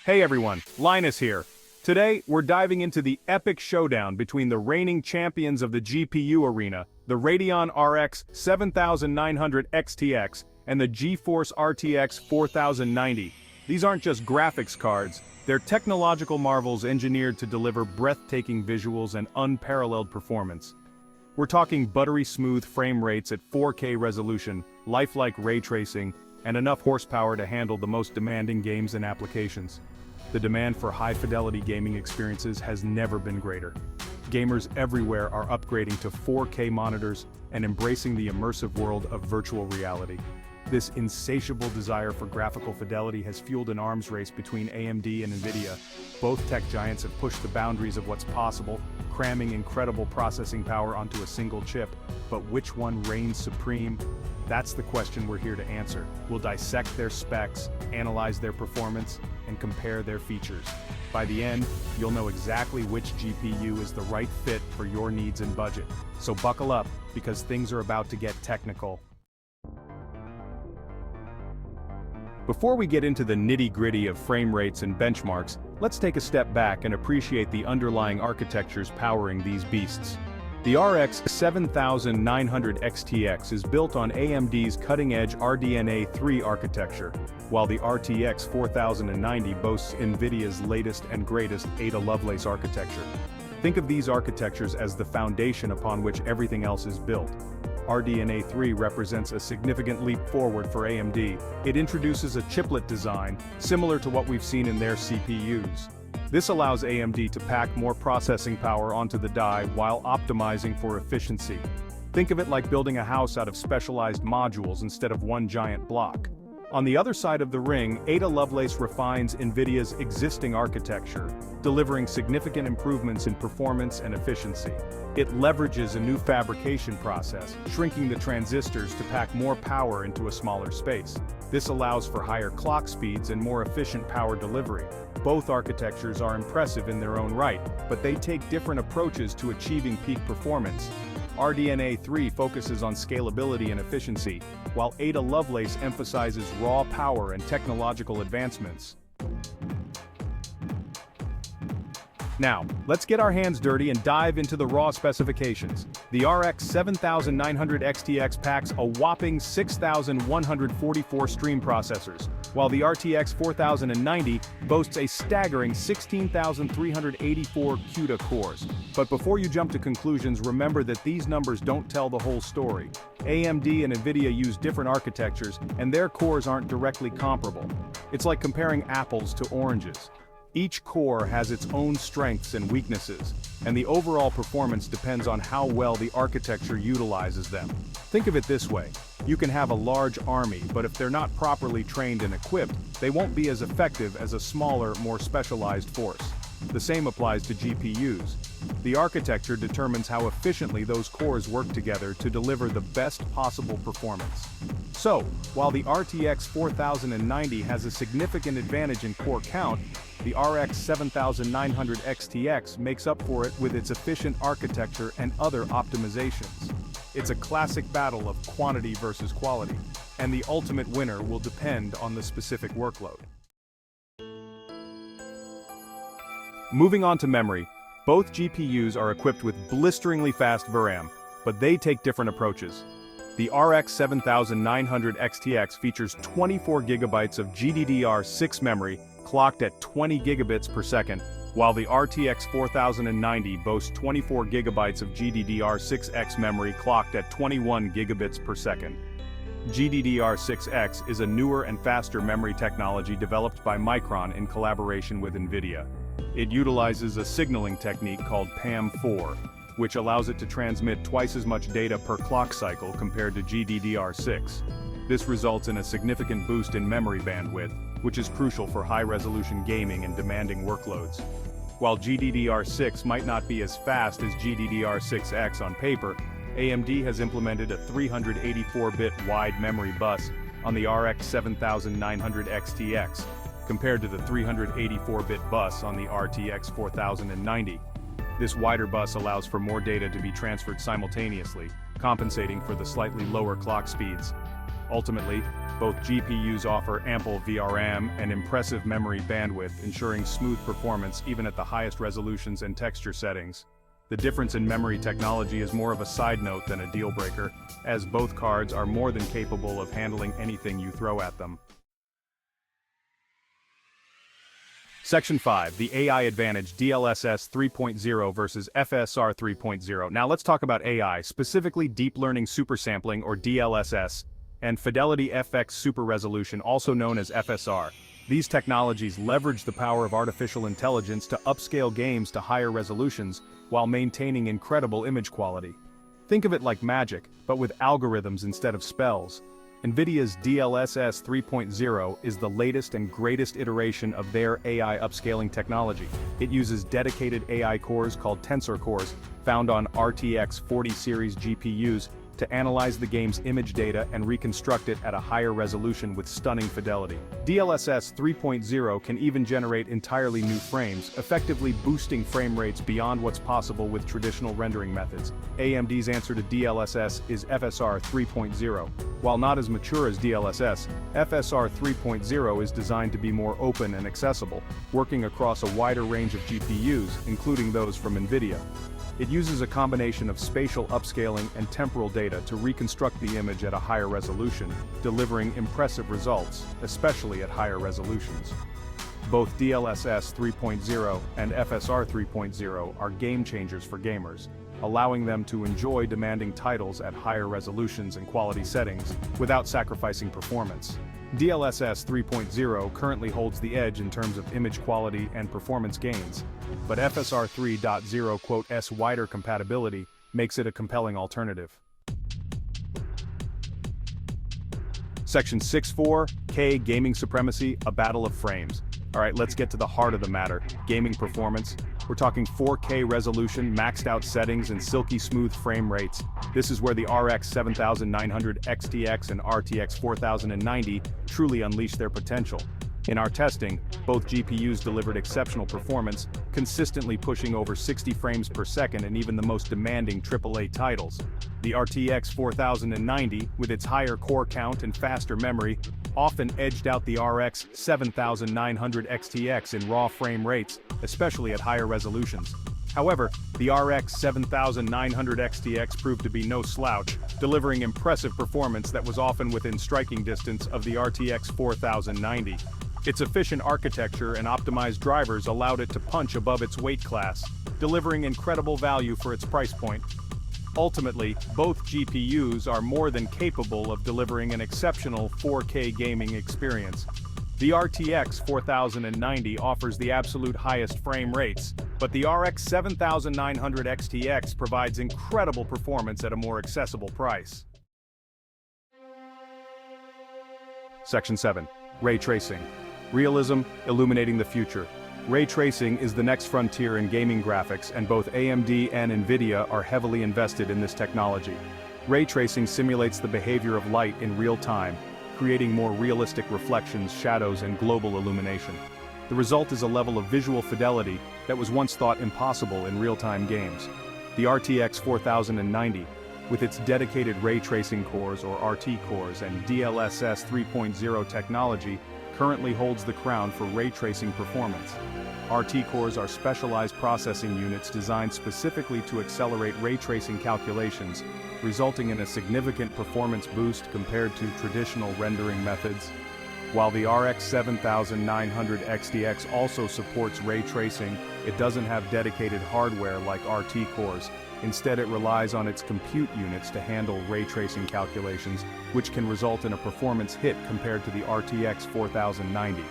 Hey everyone, Linus here. Today, we're diving into the epic showdown between the reigning champions of the GPU arena, the Radeon RX 7900 XTX and the GeForce RTX 4090. These aren't just graphics cards, they're technological marvels engineered to deliver breathtaking visuals and unparalleled performance. We're talking buttery smooth frame rates at 4K resolution, lifelike ray tracing, and enough horsepower to handle the most demanding games and applications. The demand for high-fidelity gaming experiences has never been greater. Gamers everywhere are upgrading to 4K monitors and embracing the immersive world of virtual reality. This insatiable desire for graphical fidelity has fueled an arms race between AMD and NVIDIA. Both tech giants have pushed the boundaries of what's possible, cramming incredible processing power onto a single chip. But which one reigns supreme? That's the question we're here to answer. We'll dissect their specs, analyze their performance, and compare their features. By the end, you'll know exactly which GPU is the right fit for your needs and budget. So buckle up, because things are about to get technical. Before we get into the nitty-gritty of frame rates and benchmarks, let's take a step back and appreciate the underlying architectures powering these beasts. The RX 7900 XTX is built on AMD's cutting-edge RDNA 3 architecture, while the RTX 4090 boasts NVIDIA's latest and greatest Ada Lovelace architecture. Think of these architectures as the foundation upon which everything else is built. RDNA 3 represents a significant leap forward for AMD. It introduces a chiplet design, similar to what we've seen in their CPUs. This allows AMD to pack more processing power onto the die while optimizing for efficiency. Think of it like building a house out of specialized modules instead of one giant block. On the other side of the ring, Ada Lovelace refines NVIDIA's existing architecture, delivering significant improvements in performance and efficiency. It leverages a new fabrication process, shrinking the transistors to pack more power into a smaller space. This allows for higher clock speeds and more efficient power delivery. Both architectures are impressive in their own right, but they take different approaches to achieving peak performance. RDNA 3 focuses on scalability and efficiency, while Ada Lovelace emphasizes raw power and technological advancements. Now, let's get our hands dirty and dive into the raw specifications. The RX 7900 XTX packs a whopping 6,144 stream processors, while the RTX 4090 boasts a staggering 16,384 CUDA cores. But before you jump to conclusions, remember that these numbers don't tell the whole story. AMD and NVIDIA use different architectures, and their cores aren't directly comparable. It's like comparing apples to oranges. Each core has its own strengths and weaknesses, and the overall performance depends on how well the architecture utilizes them. Think of it this way: you can have a large army, but if they're not properly trained and equipped, they won't be as effective as a smaller, more specialized force. The same applies to GPUs. The architecture determines how efficiently those cores work together to deliver the best possible performance. So, while the RTX 4090 has a significant advantage in core count, the RX 7900 XTX makes up for it with its efficient architecture and other optimizations. It's a classic battle of quantity versus quality, and the ultimate winner will depend on the specific workload. Moving on to memory, both GPUs are equipped with blisteringly fast VRAM, but they take different approaches. The RX 7900 XTX features 24 GB of GDDR6 memory, clocked at 20 gigabits per second, while the RTX 4090 boasts 24 GB of GDDR6X memory clocked at 21 gigabits per second. GDDR6X is a newer and faster memory technology developed by Micron in collaboration with NVIDIA. It utilizes a signaling technique called PAM4, which allows it to transmit twice as much data per clock cycle compared to GDDR6. This results in a significant boost in memory bandwidth, which is crucial for high-resolution gaming and demanding workloads. While GDDR6 might not be as fast as GDDR6X on paper, AMD has implemented a 384-bit wide memory bus on the RX 7900 XTX, compared to the 384-bit bus on the RTX 4090. This wider bus allows for more data to be transferred simultaneously, compensating for the slightly lower clock speeds. Ultimately, both GPUs offer ample VRAM and impressive memory bandwidth, ensuring smooth performance even at the highest resolutions and texture settings. The difference in memory technology is more of a side note than a deal breaker, as both cards are more than capable of handling anything you throw at them. Section 5, the AI Advantage DLSS 3.0 versus FSR 3.0. Now let's talk about AI, specifically Deep Learning Supersampling or DLSS, and Fidelity FX Super Resolution, also known as FSR. These technologies leverage the power of artificial intelligence to upscale games to higher resolutions while maintaining incredible image quality. Think of it like magic, but with algorithms instead of spells. NVIDIA's DLSS 3.0 is the latest and greatest iteration of their AI upscaling technology. It uses dedicated AI cores called tensor cores, found on RTX 40 series GPUs, to analyze the game's image data and reconstruct it at a higher resolution with stunning fidelity. DLSS 3.0 can even generate entirely new frames, effectively boosting frame rates beyond what's possible with traditional rendering methods. AMD's answer to DLSS is FSR 3.0. While not as mature as DLSS, FSR 3.0 is designed to be more open and accessible, working across a wider range of GPUs, including those from NVIDIA. It uses a combination of spatial upscaling and temporal data to reconstruct the image at a higher resolution, delivering impressive results, especially at higher resolutions. Both DLSS 3.0 and FSR 3.0 are game changers for gamers, allowing them to enjoy demanding titles at higher resolutions and quality settings without sacrificing performance. DLSS 3.0 currently holds the edge in terms of image quality and performance gains, but FSR 3.0's wider compatibility makes it a compelling alternative. Section 6.4, Gaming Supremacy, a battle of frames. Alright, let's get to the heart of the matter, gaming performance. We're talking 4K resolution, maxed out settings, and silky smooth frame rates. This is where the RX 7900 XTX and RTX 4090 truly unleash their potential. In our testing, both GPUs delivered exceptional performance, consistently pushing over 60 frames per second in even the most demanding AAA titles. The RTX 4090, with its higher core count and faster memory, often edged out the RX 7900 XTX in raw frame rates, especially at higher resolutions. However, the RX 7900 XTX proved to be no slouch, delivering impressive performance that was often within striking distance of the RTX 4090. Its efficient architecture and optimized drivers allowed it to punch above its weight class, delivering incredible value for its price point. Ultimately, both GPUs are more than capable of delivering an exceptional 4K gaming experience. The RTX 4090 offers the absolute highest frame rates, but the RX 7900 XTX provides incredible performance at a more accessible price. Section 7. Ray Tracing. Realism, illuminating the future. Ray tracing is the next frontier in gaming graphics, and both AMD and NVIDIA are heavily invested in this technology. Ray tracing simulates the behavior of light in real time, creating more realistic reflections, shadows, and global illumination. The result is a level of visual fidelity that was once thought impossible in real-time games. The RTX 4090, with its dedicated ray tracing cores or RT cores and DLSS 3.0 technology, currently holds the crown for ray tracing performance. RT cores are specialized processing units designed specifically to accelerate ray tracing calculations, resulting in a significant performance boost compared to traditional rendering methods. While the RX 7900 XTX also supports ray tracing, it doesn't have dedicated hardware like RT cores. Instead, it relies on its compute units to handle ray tracing calculations, which can result in a performance hit compared to the RTX 4090.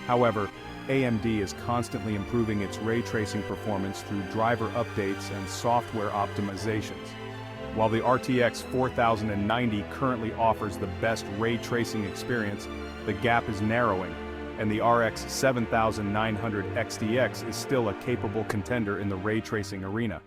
However, AMD is constantly improving its ray tracing performance through driver updates and software optimizations. While the RTX 4090 currently offers the best ray tracing experience, the gap is narrowing, and the RX 7900 XTX is still a capable contender in the ray tracing arena.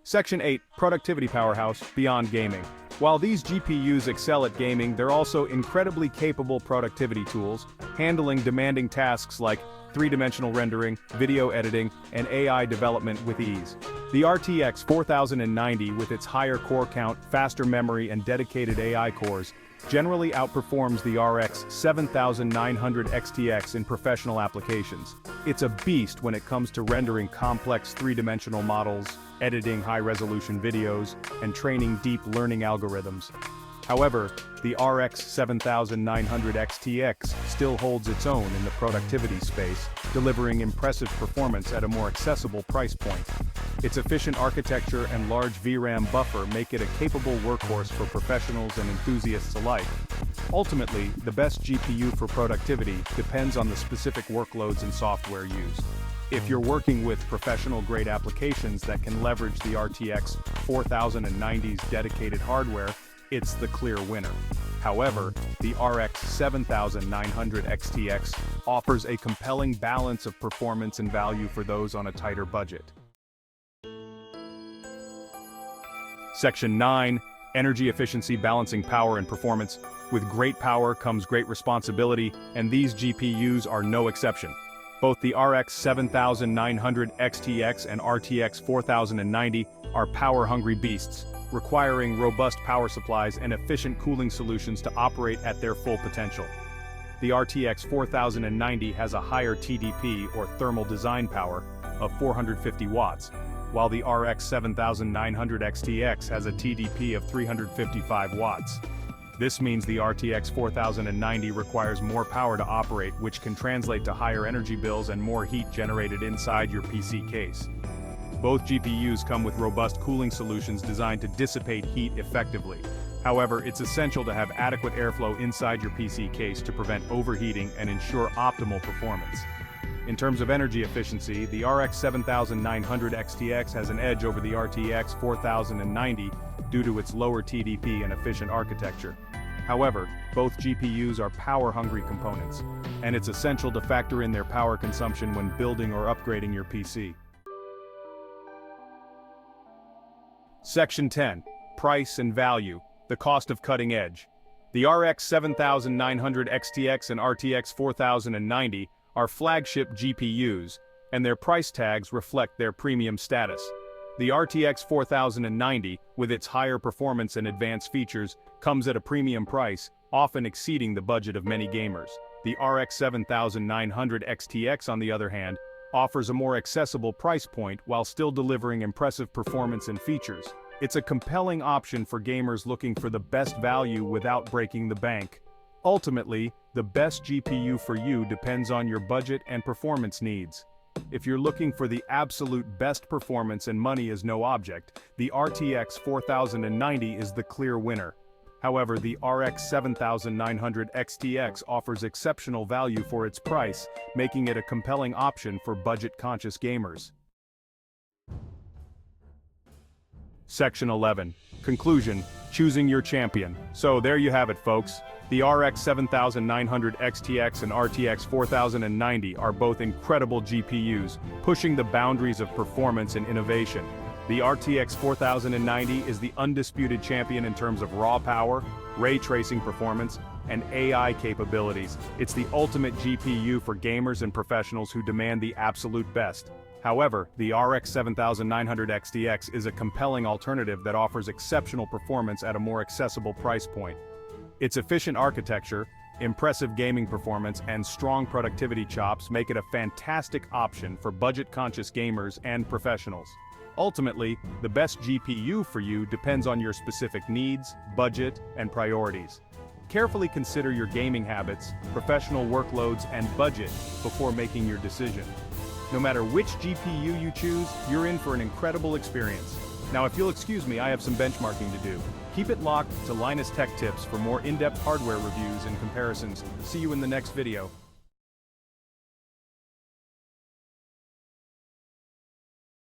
Section 8, Productivity Powerhouse, Beyond Gaming. While these GPUs excel at gaming, they're also incredibly capable productivity tools, handling demanding tasks like three-dimensional rendering, video editing, and AI development with ease. The RTX 4090, with its higher core count, faster memory, and dedicated AI cores, generally outperforms the RX 7900 XTX in professional applications. It's a beast when it comes to rendering complex three-dimensional models, editing high-resolution videos, and training deep learning algorithms. However, the RX 7900 XTX still holds its own in the productivity space, delivering impressive performance at a more accessible price point. Its efficient architecture and large VRAM buffer make it a capable workhorse for professionals and enthusiasts alike. Ultimately, the best GPU for productivity depends on the specific workloads and software used. If you're working with professional-grade applications that can leverage the RTX 4090's dedicated hardware, it's the clear winner. However, the RX 7900 XTX offers a compelling balance of performance and value for those on a tighter budget. Section 9. Energy efficiency, balancing power and performance. With great power comes great responsibility, and these GPUs are no exception. Both the RX 7900 XTX and RTX 4090 are power-hungry beasts, requiring robust power supplies and efficient cooling solutions to operate at their full potential. The RTX 4090 has a higher TDP, or thermal design power, of 450 watts, while the RX 7900 XTX has a TDP of 355 watts. This means the RTX 4090 requires more power to operate, which can translate to higher energy bills and more heat generated inside your PC case. Both GPUs come with robust cooling solutions designed to dissipate heat effectively. However, it's essential to have adequate airflow inside your PC case to prevent overheating and ensure optimal performance. In terms of energy efficiency, the RX 7900 XTX has an edge over the RTX 4090 due to its lower TDP and efficient architecture. However, both GPUs are power-hungry components, and it's essential to factor in their power consumption when building or upgrading your PC. Section 10. Price and value, the cost of cutting edge. The RX 7900 XTX and RTX 4090 are flagship GPUs, and their price tags reflect their premium status. The RTX 4090, with its higher performance and advanced features, comes at a premium price, often exceeding the budget of many gamers. The RX 7900 XTX, on the other hand, offers a more accessible price point while still delivering impressive performance and features. It's a compelling option for gamers looking for the best value without breaking the bank. Ultimately, the best GPU for you depends on your budget and performance needs. If you're looking for the absolute best performance and money is no object, the RTX 4090 is the clear winner. However, the RX 7900 XTX offers exceptional value for its price, making it a compelling option for budget-conscious gamers. Section 11. Conclusion: choosing your champion. So there you have it, folks. The RX 7900 XTX and RTX 4090 are both incredible GPUs, pushing the boundaries of performance and innovation. The RTX 4090 is the undisputed champion in terms of raw power, ray tracing performance, and AI capabilities. It's the ultimate GPU for gamers and professionals who demand the absolute best. However, the RX 7900 XTX is a compelling alternative that offers exceptional performance at a more accessible price point. Its efficient architecture, impressive gaming performance, and strong productivity chops make it a fantastic option for budget-conscious gamers and professionals. Ultimately, the best GPU for you depends on your specific needs, budget, and priorities. Carefully consider your gaming habits, professional workloads, and budget before making your decision. No matter which GPU you choose, you're in for an incredible experience. Now, if you'll excuse me, I have some benchmarking to do. Keep it locked to Linus Tech Tips for more in-depth hardware reviews and comparisons. See you in the next video.